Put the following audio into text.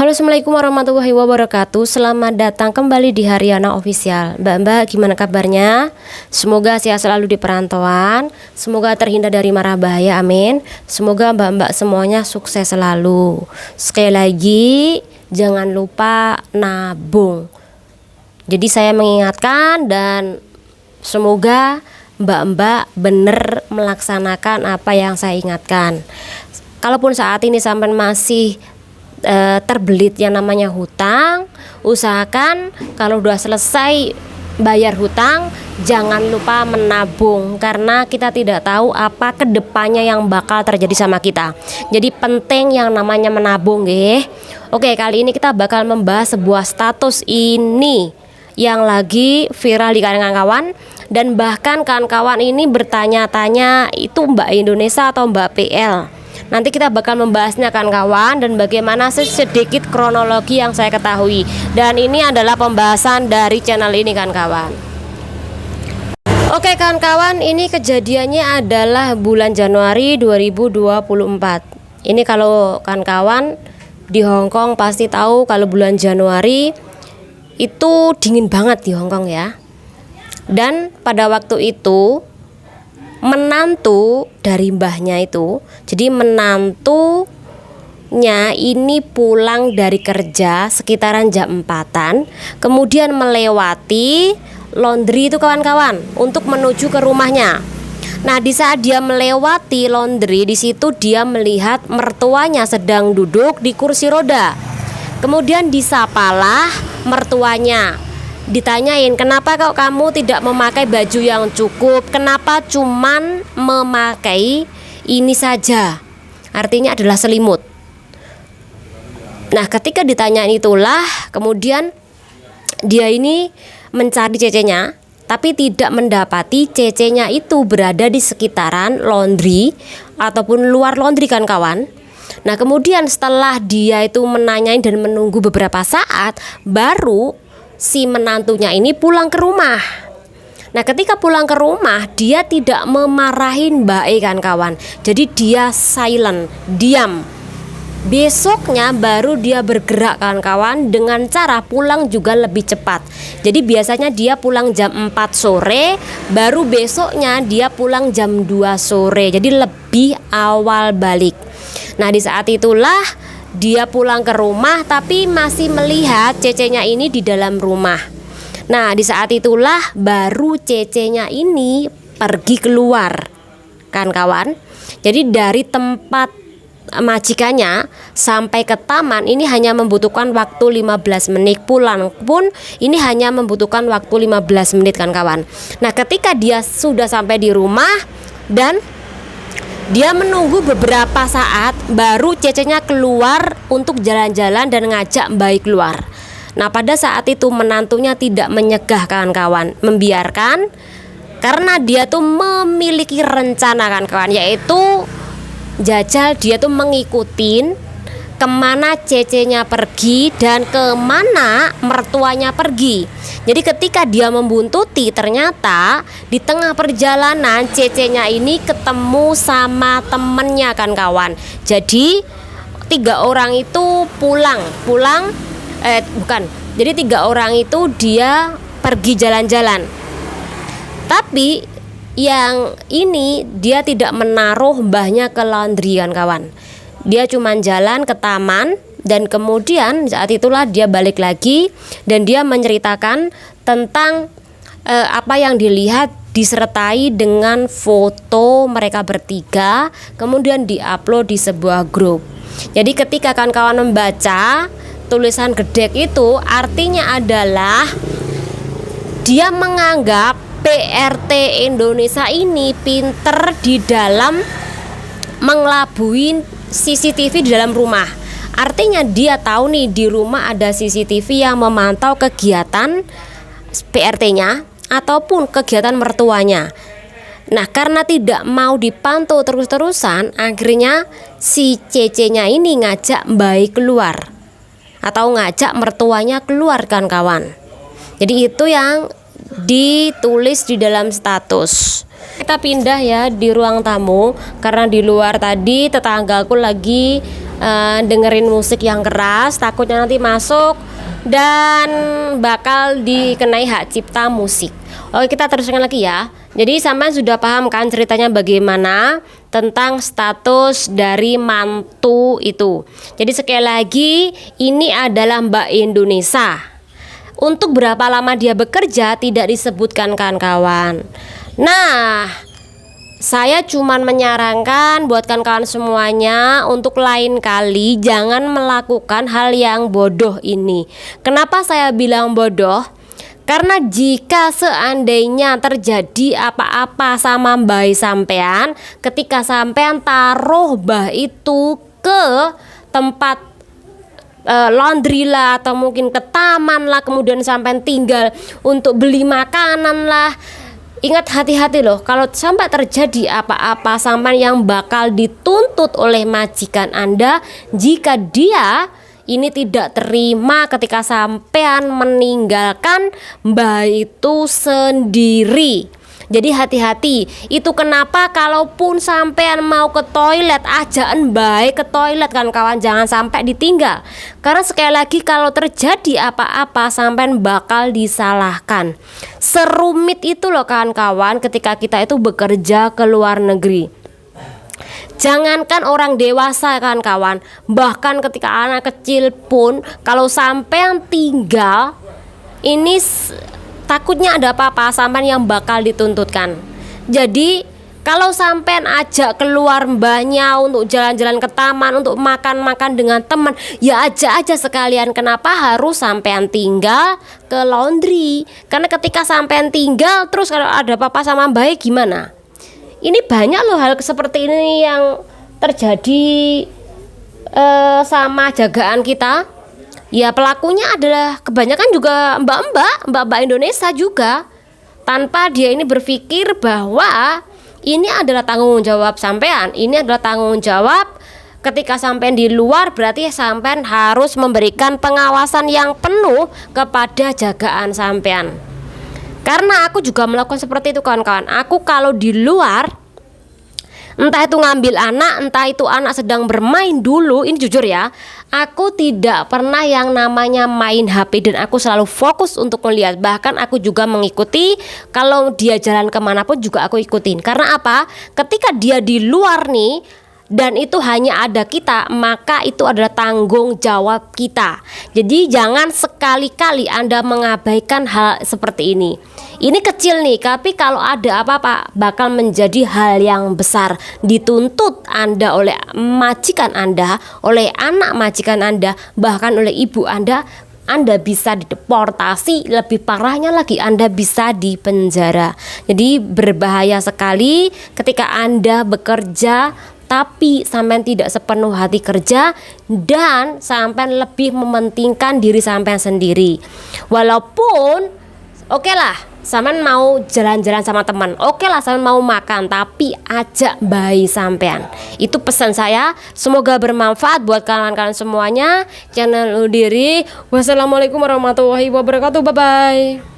Halo, assalamualaikum warahmatullahi wabarakatuh. Selamat datang kembali di Haryana Official. Mbak-mbak, gimana kabarnya? Semoga sehat selalu di perantauan. Semoga terhindar dari mara bahaya, amin. Semoga mbak-mbak semuanya sukses selalu. Sekali lagi, jangan lupa nabung. Jadi saya mengingatkan dan semoga mbak-mbak benar melaksanakan apa yang saya ingatkan. Kalaupun saat ini sampai masih terbelit yang namanya hutang, usahakan kalau udah selesai bayar hutang jangan lupa menabung, karena kita tidak tahu apa kedepannya yang bakal terjadi sama kita. Jadi penting yang namanya menabung, nggih. Oke, kali ini kita bakal membahas sebuah status ini yang lagi viral di kalangan kawan, dan bahkan kawan-kawan ini bertanya-tanya itu Mbak Indonesia atau Mbak PL. Nanti kita bakal membahasnya kawan-kawan, dan bagaimana sedikit kronologi yang saya ketahui. Dan ini adalah pembahasan dari channel ini kawan-kawan. Oke kawan-kawan, ini kejadiannya adalah bulan Januari 2024. Ini kalau kawan-kawan di Hong Kong pasti tahu kalau bulan Januari itu dingin banget di Hong Kong ya. Dan pada waktu itu menantu dari mbahnya itu, jadi menantunya ini pulang dari kerja sekitaran jam 4-an, kemudian melewati laundry itu kawan-kawan untuk menuju ke rumahnya. Nah, di saat dia melewati laundry, di situ dia melihat mertuanya sedang duduk di kursi roda. Kemudian disapalah mertuanya. Ditanyain, kenapa kok kamu tidak memakai baju yang cukup, kenapa cuman memakai ini saja, artinya adalah selimut. Nah, ketika ditanyain itulah kemudian dia ini mencari cecenya, tapi tidak mendapati cecenya itu berada di sekitaran laundry ataupun luar laundry kan kawan. Nah, kemudian setelah dia itu menanyain dan menunggu beberapa saat, baru si menantunya ini pulang ke rumah. Nah, ketika pulang ke rumah, dia tidak memarahin Mbak E kan kawan. Jadi dia silent, diam. Besoknya baru dia bergerak kawan-kawan, dengan cara pulang juga lebih cepat. Jadi biasanya dia pulang jam 4 sore, baru besoknya dia pulang jam 2 sore. Jadi lebih awal balik. Nah, di saat itulah dia pulang ke rumah tapi masih melihat cecenya ini di dalam rumah. Nah, di saat itulah baru cecenya ini pergi keluar kan kawan. Jadi dari tempat majikannya sampai ke taman ini hanya membutuhkan waktu 15 menit. Pulang pun ini hanya membutuhkan waktu 15 menit kan kawan. Nah, ketika dia sudah sampai di rumah dan dia menunggu beberapa saat, baru cecenya keluar untuk jalan-jalan dan ngajak Mbak keluar. Nah, pada saat itu menantunya tidak menyegah kawan-kawan, membiarkan, karena dia tuh memiliki rencana kan kawan, yaitu jajal dia tuh mengikutin kemana cecenya pergi dan kemana mertuanya pergi. Jadi ketika dia membuntuti, ternyata di tengah perjalanan cecenya ini ketemu sama temennya kan kawan. Jadi 3 orang itu Jadi 3 orang itu dia pergi jalan-jalan. Tapi yang ini dia tidak menaruh mbahnya ke laundry kan kawan. Dia cuma jalan ke taman, dan kemudian saat itulah dia balik lagi dan dia menceritakan tentang apa yang dilihat, disertai dengan foto mereka bertiga, kemudian diupload di sebuah grup. Jadi ketika kawan-kawan membaca tulisan gedek itu, artinya adalah dia menganggap PRT Indonesia ini pinter di dalam mengelabui CCTV di dalam rumah. Artinya dia tahu nih di rumah ada CCTV yang memantau kegiatan PRT-nya ataupun kegiatan mertuanya. Nah, karena tidak mau dipantau terus-terusan, akhirnya si cecenya ini ngajak Mbak keluar atau ngajak mertuanya keluar kan kawan. Jadi itu yang ditulis di dalam status. Kita pindah ya di ruang tamu, karena di luar tadi tetanggaku lagi dengerin musik yang keras, takutnya nanti masuk dan bakal dikenai hak cipta musik. Oke, kita teruskan lagi ya. Jadi sampean sudah paham kan ceritanya bagaimana tentang status dari mantu itu. Jadi sekali lagi, ini adalah Mbak Indonesia. Untuk berapa lama dia bekerja tidak disebutkan kawan-kawan. Nah, saya cuman menyarankan buat kawan-kawan semuanya untuk lain kali jangan melakukan hal yang bodoh ini. Kenapa saya bilang bodoh? Karena jika seandainya terjadi apa-apa sama mbah sampean, ketika sampean taruh mbah itu ke tempat laundry lah, atau mungkin ke taman lah, kemudian sampai tinggal untuk beli makanan lah, ingat hati-hati loh, kalau sampai terjadi apa-apa sampai yang bakal dituntut oleh majikan Anda jika dia ini tidak terima ketika sampean meninggalkan mbah itu sendiri. Jadi hati-hati. Itu kenapa kalaupun sampean mau ke toilet, ajaan baik ke toilet kan kawan, jangan sampai ditinggal. Karena sekali lagi kalau terjadi apa-apa sampean bakal disalahkan. Serumit itu loh kawan-kawan ketika kita itu bekerja ke luar negeri. Jangankan orang dewasa kan kawan, bahkan ketika anak kecil pun kalau sampean tinggal ini takutnya ada apa-apa sampean yang bakal dituntutkan. Jadi kalau sampean ajak keluar mbahnya untuk jalan-jalan ke taman, untuk makan-makan dengan teman, ya ajak aja sekalian. Kenapa harus sampean tinggal ke laundry? Karena ketika sampean tinggal terus kalau ada apa-apa sama mbah gimana? Ini banyak loh hal seperti ini yang terjadi sama jagaan kita. Ya pelakunya adalah kebanyakan juga mbak-mbak Indonesia juga, tanpa dia ini berpikir bahwa ini adalah tanggung jawab sampean. Ini adalah tanggung jawab ketika sampean di luar, berarti sampean harus memberikan pengawasan yang penuh kepada jagaan sampean. Karena aku juga melakukan seperti itu kawan-kawan. Aku kalau di luar, entah itu ngambil anak, entah itu anak sedang bermain dulu, ini jujur ya, aku tidak pernah yang namanya main HP dan aku selalu fokus untuk melihat. Bahkan aku juga mengikuti, kalau dia jalan kemanapun juga aku ikutin. Karena apa? Ketika dia di luar nih dan itu hanya ada kita, maka itu adalah tanggung jawab kita. Jadi jangan sekali-kali Anda mengabaikan hal seperti ini. Ini kecil nih, tapi kalau ada apa-apa bakal menjadi hal yang besar. Dituntut Anda oleh majikan Anda, oleh anak majikan Anda, bahkan oleh ibu Anda bisa dideportasi, lebih parahnya lagi Anda bisa dipenjara. Jadi berbahaya sekali ketika Anda bekerja tapi sampean tidak sepenuh hati kerja dan sampean lebih mementingkan diri sampean sendiri. Walaupun oke lah, sampean mau jalan-jalan sama teman, oke lah sampean mau makan, tapi ajak bayi sampean. Itu pesan saya. Semoga bermanfaat buat kawan-kawan semuanya. Channel Udiri. Wassalamualaikum warahmatullahi wabarakatuh. Bye bye.